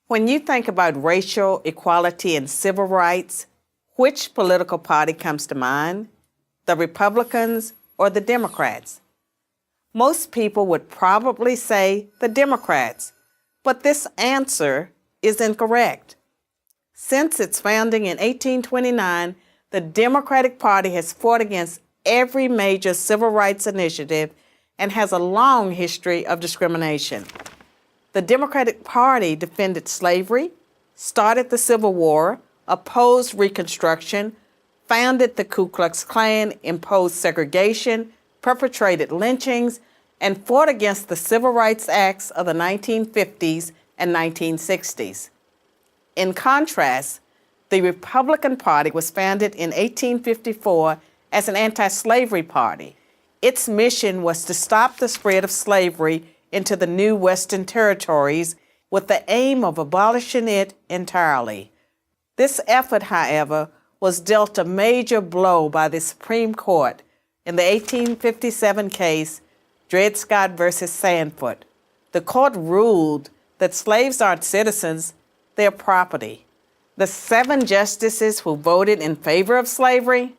When you think about racial equality and civil rights, which political party comes to mind? The Republicans or the Democrats? Most people would probably say the Democrats, but this answer is incorrect. Since its founding in 1829, the Democratic Party has fought against every major civil rights initiative and has a long history of discrimination. The Democratic Party defended slavery, started the Civil War, opposed Reconstruction, founded the Ku Klux Klan, imposed segregation, perpetrated lynchings, and fought against the Civil Rights Acts of the 1950s and 1960s. In contrast, the Republican Party was founded in 1854 as an anti-slavery party. Its mission was to stop the spread of slavery into the new Western territories with the aim of abolishing it entirely. This effort, however, was dealt a major blow by the Supreme Court in the 1857 case Dred Scott versus Sandford. The court ruled that slaves aren't citizens, they're property. The 7 justices who voted in favor of slavery,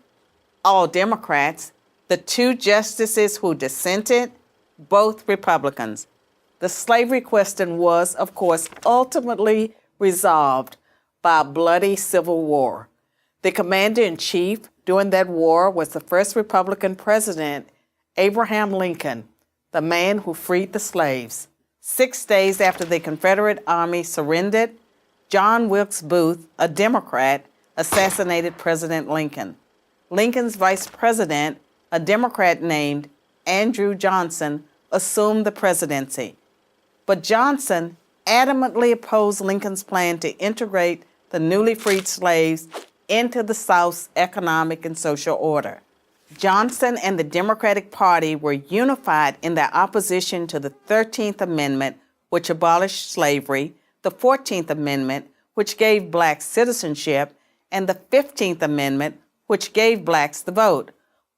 all Democrats. The 2 justices who dissented, both Republicans. The slavery question was, of course, ultimately resolved by a bloody civil war. The commander-in-chief during that war was the first Republican president, Abraham Lincoln, the man who freed the slaves. 6 days after the Confederate Army surrendered, John Wilkes Booth, a Democrat, assassinated President Lincoln. Lincoln's vice president, a Democrat named Andrew Johnson, assumed the presidency. But Johnson adamantly opposed Lincoln's plan to integrate the newly freed slaves into the South's economic and social order. Johnson and the Democratic Party were unified in their opposition to the 13th Amendment, which abolished slavery, the 14th Amendment, which gave blacks citizenship, and the 15th Amendment, which gave blacks the vote.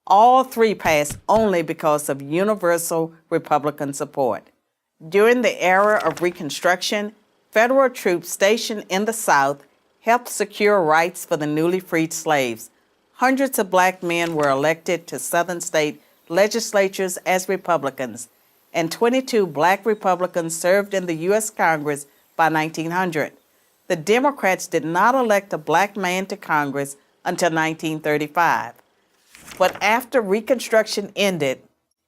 All 3 passed only because of universal Republican support. During the era of Reconstruction, federal troops stationed in the South helped secure rights for the newly freed slaves. Hundreds of black men were elected to Southern state legislatures as Republicans, and 22 black Republicans served in the U.S. Congress by 1900. The Democrats did not elect a black man to Congress until 1935. But after Reconstruction ended,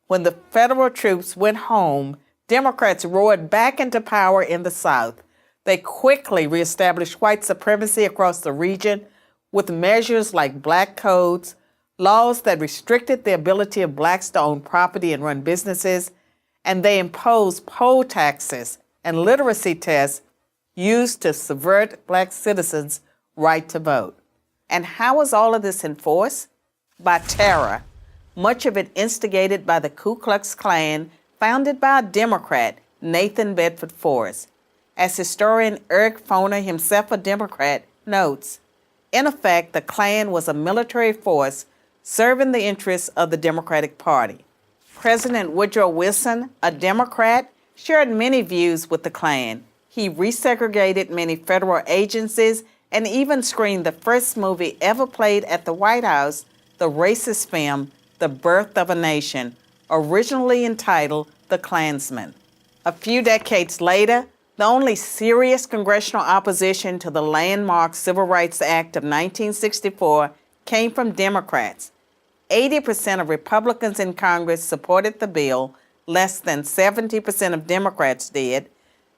when the federal troops went home, Democrats roared back into power in the South. They quickly reestablished white supremacy across the region with measures like black codes, laws that restricted the ability of blacks to own property and run businesses, and they imposed poll taxes and literacy tests used to subvert black citizens' right to vote. And how was all of this enforced? By terror, much of it instigated by the Ku Klux Klan, founded by a Democrat, Nathan Bedford Forrest. As historian Eric Foner, himself a Democrat, notes, in effect, the Klan was a military force serving the interests of the Democratic Party. President Woodrow Wilson, a Democrat, shared many views with the Klan. He resegregated many federal agencies and even screened the first movie ever played at the White House, the racist film, The Birth of a Nation, originally entitled The Klansman. A few decades later, the only serious congressional opposition to the landmark Civil Rights Act of 1964 came from Democrats. 80% of Republicans in Congress supported the bill, less than 70% of Democrats did.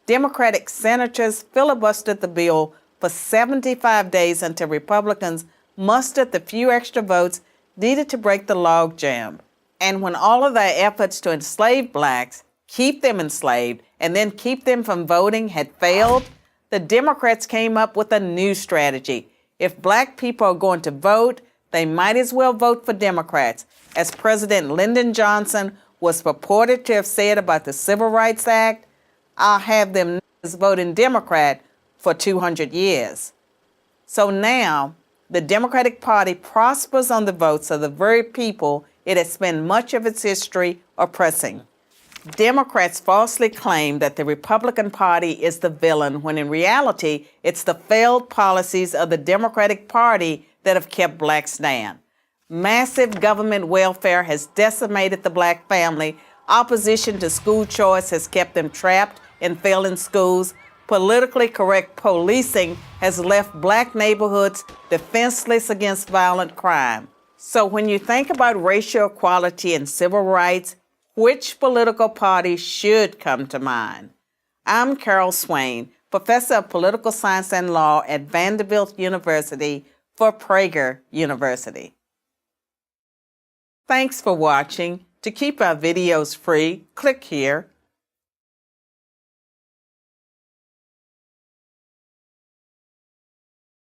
Democratic senators filibustered the bill for 75 days until Republicans mustered the few extra votes needed to break the logjam. And when all of their efforts to enslave blacks, keep them enslaved, and then keep them from voting had failed, the Democrats came up with a new strategy. If black people are going to vote, they might as well vote for Democrats, as President Lyndon Johnson was purported to have said about the Civil Rights Act. I'll have them voting Democrat for 200 years. So now, the Democratic Party prospers on the votes of the very people it has spent much of its history oppressing. Democrats falsely claim that the Republican Party is the villain when in reality it's the failed policies of the Democratic Party that have kept blacks down. Massive government welfare has decimated the black family. Opposition to school choice has kept them trapped in failing schools. Politically correct policing has left black neighborhoods defenseless against violent crime. So when you think about racial equality and civil rights, which political party should come to mind? I'm Carol Swain, professor of political science and law at Vanderbilt University for Prager University. Thanks for watching. To keep our videos free, click here.